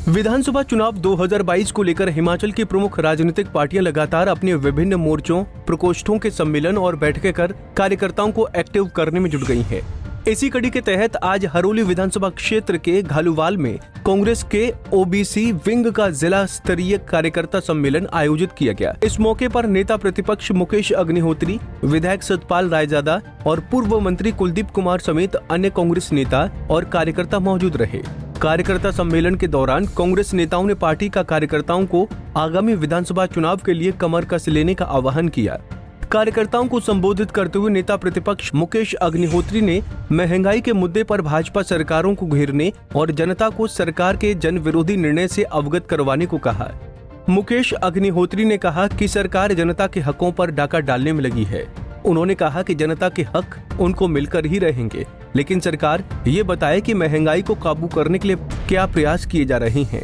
विधानसभा चुनाव 2022 को लेकर हिमाचल की प्रमुख राजनीतिक पार्टियां लगातार अपने विभिन्न मोर्चों, प्रकोष्ठों के सम्मेलन और बैठकें कर कार्यकर्ताओं को एक्टिव करने में जुट गई हैं। इसी कड़ी के तहत आज हरोली विधानसभा क्षेत्र के घालूवाल में कांग्रेस के ओबीसी विंग का जिला स्तरीय कार्यकर्ता सम्मेलन आयोजित किया गया। इस मौके पर नेता प्रतिपक्ष मुकेश अग्निहोत्री, विधायक सतपाल रायजादा और पूर्व मंत्री कुलदीप कुमार समेत अन्य कांग्रेस नेता और कार्यकर्ता मौजूद रहे। कार्यकर्ता सम्मेलन के दौरान कांग्रेस नेताओं ने पार्टी का कार्यकर्ताओं को आगामी विधानसभा चुनाव के लिए कमर कस लेने का आह्वान किया। कार्यकर्ताओं को संबोधित करते हुए नेता प्रतिपक्ष मुकेश अग्निहोत्री ने महंगाई के मुद्दे पर भाजपा सरकारों को घेरने और जनता को सरकार के जन विरोधी निर्णय से अवगत करवाने को कहा। मुकेश अग्निहोत्री ने कहा कि सरकार जनता के हकों पर डाका डालने में लगी है। उन्होंने कहा कि जनता के हक उनको मिलकर ही रहेंगे, लेकिन सरकार ये बताए कि महंगाई को काबू करने के लिए क्या प्रयास किए जा रहे हैं।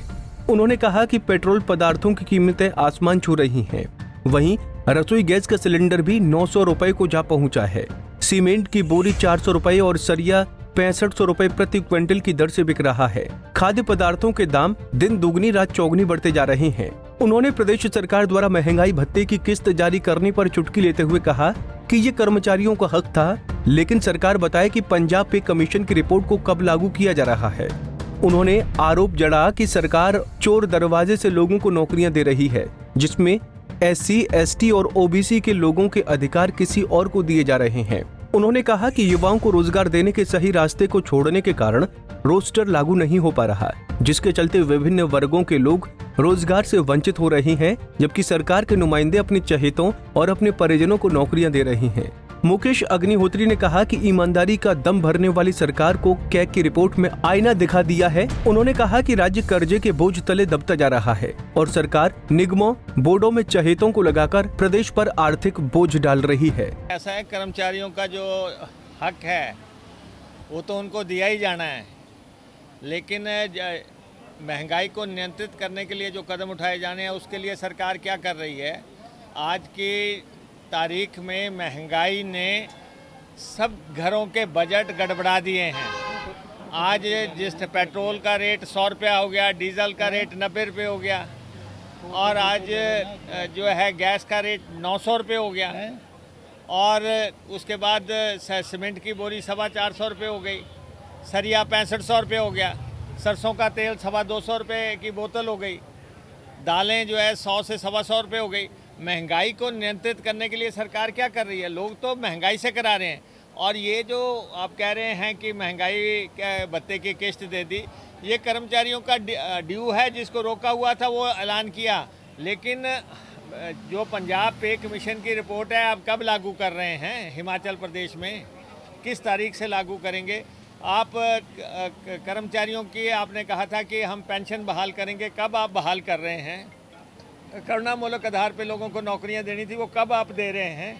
उन्होंने कहा कि पेट्रोल पदार्थों की कीमतें आसमान छू रही हैं। वहीं रसोई गैस का सिलेंडर भी 900 रुपए को जा पहुंचा है। सीमेंट की बोरी 400 रुपए और सरिया 6500 रुपए प्रति क्विंटल की दर से बिक रहा है। खाद्य पदार्थों के दाम दिन दुगनी रात चौगुनी बढ़ते जा रहे हैं। उन्होंने प्रदेश सरकार द्वारा महंगाई भत्ते की किस्त जारी करने पर चुटकी लेते हुए कहा कि ये कर्मचारियों का हक था, लेकिन सरकार बताए कि पंजाब पे कमीशन की रिपोर्ट को कब लागू किया जा रहा है। उन्होंने आरोप जड़ा कि सरकार चोर दरवाजे से लोगों को नौकरियां दे रही है, जिसमें SC, ST और OBC के लोगों के अधिकार किसी और को दिए जा रहे हैं। उन्होंने कहा कि युवाओं को रोजगार देने के सही रास्ते को छोड़ने के कारण रोस्टर लागू नहीं हो पा रहा, जिसके चलते विभिन्न वर्गों के लोग रोजगार से वंचित हो रहे हैं, जबकि सरकार के नुमाइंदे अपने चहेतों और अपने परिजनों को नौकरियां दे रहे हैं। मुकेश अग्निहोत्री ने कहा कि ईमानदारी का दम भरने वाली सरकार को कैग की रिपोर्ट में आईना दिखा दिया है। उन्होंने कहा कि राज्य कर्जे के बोझ तले दबता जा रहा है और सरकार निगमों, बोर्डों में चहेतों को लगाकर प्रदेश पर आर्थिक बोझ डाल रही है। ऐसा है, कर्मचारियों का जो हक है वो तो उनको दिया ही जाना है, लेकिन महंगाई को नियंत्रित करने के लिए जो कदम उठाए जाने हैं उसके लिए सरकार क्या कर रही है। आज की तारीख में महंगाई ने सब घरों के बजट गड़बड़ा दिए हैं। आज जिस पेट्रोल का रेट 100 रुपया हो गया, डीजल का रेट 90 रुपये हो गया और आज जो है गैस का रेट 900 रुपये हो गया और उसके बाद सीमेंट की बोरी 450 रुपये हो गई, सरिया 6500 रुपये हो गया, सरसों का तेल 250 रुपये की बोतल हो गई, दालें जो है 100 से 125 रुपये हो गई। महंगाई को नियंत्रित करने के लिए सरकार क्या कर रही है? लोग तो महंगाई से करा रहे हैं और ये जो आप कह रहे हैं कि महंगाई के भत्ते की किस्त दे दी, ये कर्मचारियों का ड्यू है जिसको रोका हुआ था, वो ऐलान किया। लेकिन जो पंजाब पे कमीशन की रिपोर्ट है आप कब लागू कर रहे हैं? हिमाचल प्रदेश में किस तारीख से लागू करेंगे? आप कर्मचारियों की आपने कहा था कि हम पेंशन बहाल करेंगे, कब आप बहाल कर रहे हैं? करुणामूलक आधार पे लोगों को नौकरियां देनी थी, वो कब आप दे रहे हैं?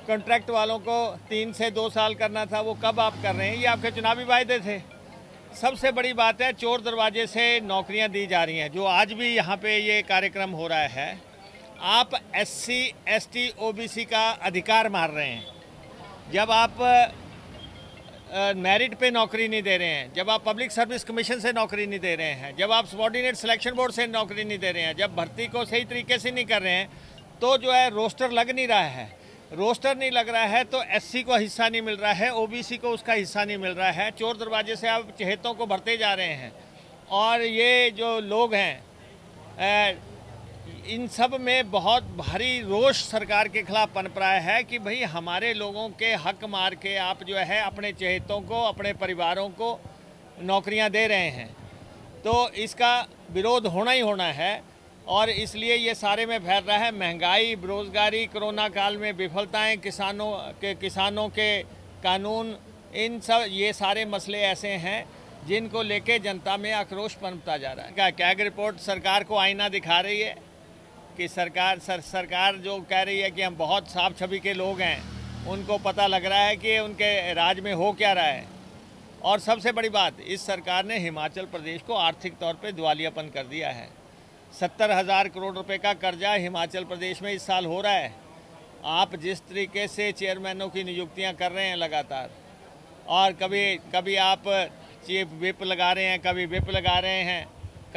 कॉन्ट्रैक्ट वालों को 3 से 2 साल करना था, वो कब आप कर रहे हैं? ये आपके चुनावी वायदे थे। सबसे बड़ी बात है, चोर दरवाजे से नौकरियां दी जा रही हैं। जो आज भी यहाँ पे ये कार्यक्रम हो रहा है, आप SC, ST, OBC का अधिकार मार रहे हैं। जब आप मेरिट पे नौकरी नहीं दे रहे हैं, जब आप पब्लिक सर्विस कमीशन से नौकरी नहीं दे रहे हैं, जब आप सबॉर्डिनेट सिलेक्शन बोर्ड से नौकरी नहीं दे रहे हैं, जब भर्ती को सही तरीके से नहीं कर रहे हैं, तो जो है रोस्टर लग नहीं रहा है। रोस्टर नहीं लग रहा है तो SC को हिस्सा नहीं मिल रहा है, OBC को उसका हिस्सा नहीं मिल रहा है। चोर दरवाजे से आप चहेतों को भरते जा रहे हैं और ये जो लोग हैं इन सब में बहुत भारी रोष सरकार के खिलाफ पनप रहा है कि भाई हमारे लोगों के हक मार के आप जो है अपने चहेतों को, अपने परिवारों को नौकरियां दे रहे हैं। तो इसका विरोध होना ही होना है और इसलिए ये सारे में फैल रहा है। महंगाई, बेरोजगारी, कोरोना काल में विफलताएं, किसानों के कानून, इन सब ये सारे मसले ऐसे हैं जिनको लेके जनता में आक्रोश पनपता जा रहा है। कैग रिपोर्ट सरकार को आईना दिखा रही है कि सरकार जो कह रही है कि हम बहुत साफ छवि के लोग हैं, उनको पता लग रहा है कि उनके राज में हो क्या रहा है। और सबसे बड़ी बात, इस सरकार ने हिमाचल प्रदेश को आर्थिक तौर पे दिवालियापन कर दिया है। 70,000 करोड़ रुपए का कर्जा हिमाचल प्रदेश में इस साल हो रहा है। आप जिस तरीके से चेयरमैनों की नियुक्तियां कर रहे हैं लगातार, और कभी आप चीफ विप लगा रहे हैं, कभी विप लगा रहे हैं,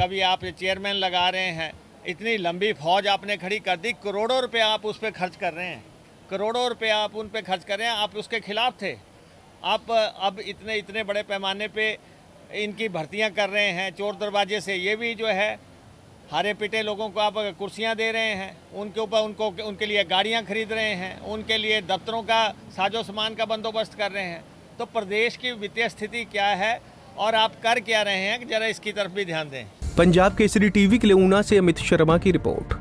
कभी आप चेयरमैन लगा रहे हैं, इतनी लंबी फौज आपने खड़ी कर दी, करोड़ों रुपए आप उस पर खर्च कर रहे हैं, करोड़ों रुपए आप उन पे खर्च कर रहे हैं। आप उसके खिलाफ थे। आप अब इतने बड़े पैमाने पे इनकी भर्तियां कर रहे हैं चोर दरवाजे से। ये भी जो है हारे पिटे लोगों को आप कुर्सियां दे रहे हैं, उनके ऊपर उनके लिए गाड़ियां खरीद रहे हैं, उनके लिए दफ्तरों का साजो सामान का बंदोबस्त कर रहे हैं। तो प्रदेश की वित्तीय स्थिति क्या है और आप कर क्या रहे हैं, जरा इसकी तरफ भी ध्यान दें। पंजाब केसरी टीवी के लिए ऊना से अमित शर्मा की रिपोर्ट।